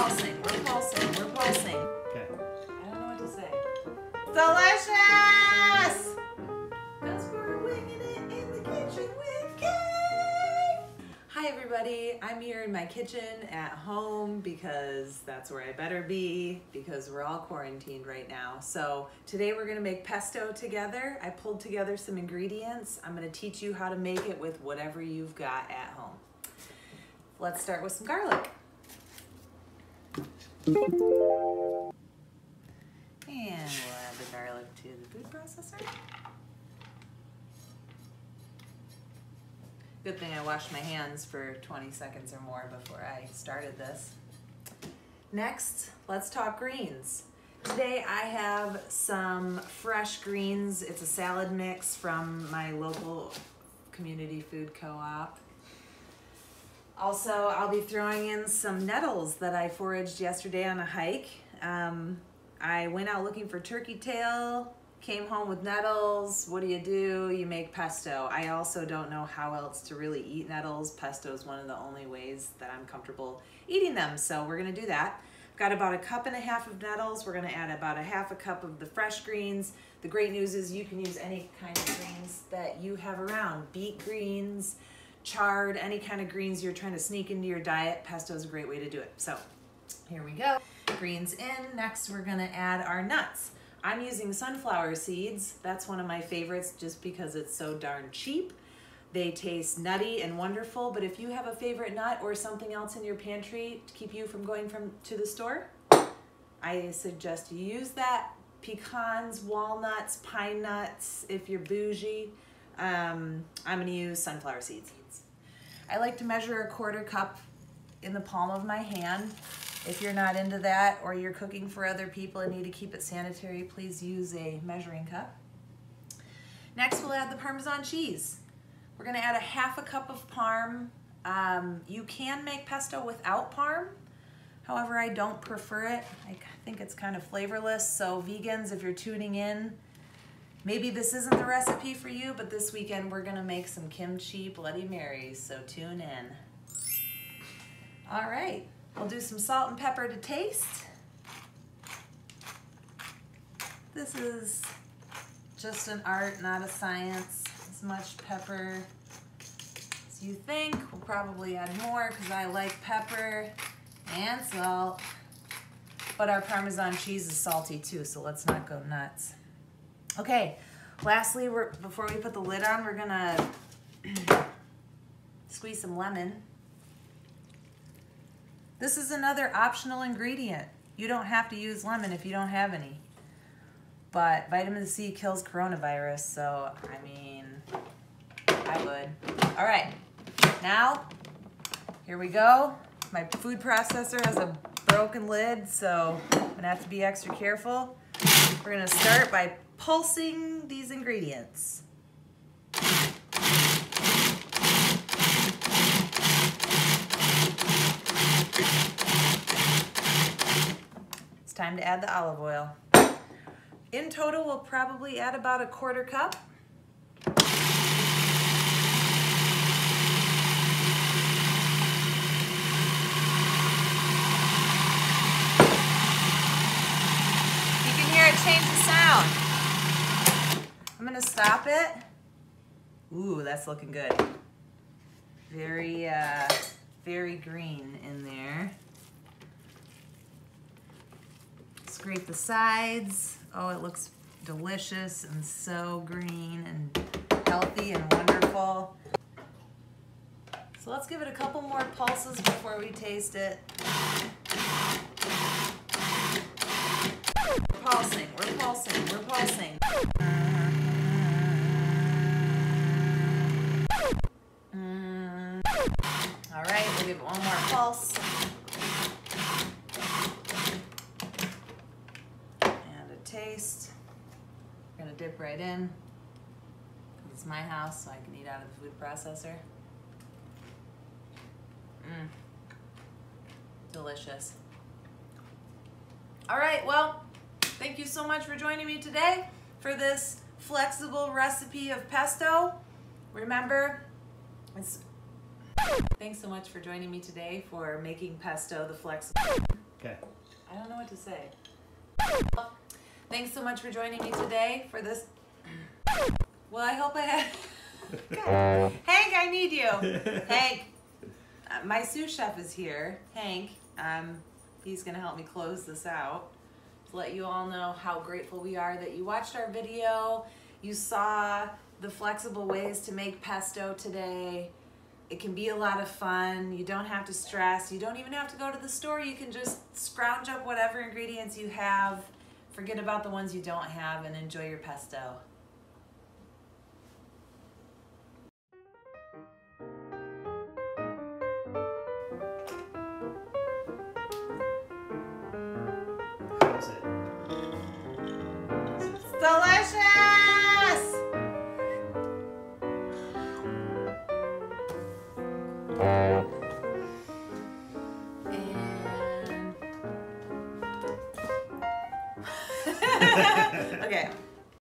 pulsing, we're pulsing, we're pulsing. Okay. I don't know what to say. Delicious! Because we're winging it in the kitchen with Kay. Hi everybody, I'm here in my kitchen at home because that's where I better be because we're all quarantined right now. So today we're gonna make pesto together. I pulled together some ingredients. I'm gonna teach you how to make it with whatever you've got at home. Let's start with some garlic. And we'll add the garlic to the food processor. Good thing I washed my hands for 20 seconds or more before I started this. Next, let's talk greens. Today I have some fresh greens. It's a salad mix from my local community food co-op. Also, I'll be throwing in some nettles that I foraged yesterday on a hike. I went out looking for turkey tail, came home with nettles. What do? You make pesto. I also don't know how else to really eat nettles. Pesto is one of the only ways that I'm comfortable eating them, so we're gonna do that. I've got about 1.5 cups of nettles. We're gonna add about 1/2 cup of the fresh greens. The great news is you can use any kind of greens that you have around. Beet greens, chard, any kind of greens you're trying to sneak into your diet. Pesto is a great way to do it. So here we go. Greens in. Next we're gonna add our nuts. I'm using sunflower seeds. That's one of my favorites just because it's so darn cheap. They taste nutty and wonderful, but if you have a favorite nut or something else in your pantry to keep you from going to the store, I suggest you use that. Pecans, walnuts, pine nuts, if you're bougie. I'm gonna use sunflower seeds. I like to measure 1/4 cup in the palm of my hand. If you're not into that or you're cooking for other people and need to keep it sanitary, please use a measuring cup. Next, we'll add the Parmesan cheese. We're gonna add 1/2 cup of Parm. You can make pesto without Parm. However, I don't prefer it. I think it's kind of flavorless. So vegans, if you're tuning in, maybe this isn't the recipe for you, but this weekend we're gonna make some kimchi Bloody Marys, so tune in. All right, we'll do some salt and pepper to taste. This is just an art, not a science. As much pepper as you think. We'll probably add more because I like pepper and salt. But our Parmesan cheese is salty too, so let's not go nuts. Okay, lastly, before we put the lid on, we're gonna squeeze some lemon. This is another optional ingredient. You don't have to use lemon if you don't have any. But vitamin C kills coronavirus, so I mean, I would. All right, now, here we go. My food processor has a broken lid, so I'm gonna have to be extra careful. We're gonna start by pulsing these ingredients. It's time to add the olive oil. In total, we'll probably add about 1/4 cup. You can hear it change the sound. I'm gonna stop it. Ooh, that's looking good. Very, very green in there. Scrape the sides. Oh, it looks delicious and so green and healthy and wonderful. So let's give it a couple more pulses before we taste it. We're pulsing, we're pulsing, we're pulsing. All right, we'll give it one more pulse. Taste. I'm gonna dip right in. It's my house, so I can eat out of the food processor. Delicious. All right, well, thank you so much for joining me today for this flexible recipe of pesto. Remember, thanks so much for joining me today for making pesto the flexible. Okay. I don't know what to say. Thanks so much for joining me today for this. Well, I hope I had. God. Hank, I need you. Hank, my sous chef is here. Hank, he's gonna help me close this out to let you all know how grateful we are that you watched our video. You saw the flexible ways to make pesto today. It can be a lot of fun. You don't have to stress. You don't even have to go to the store. You can just scrounge up whatever ingredients you have, forget about the ones you don't have, and enjoy your pesto. How's it? It's delicious! And okay.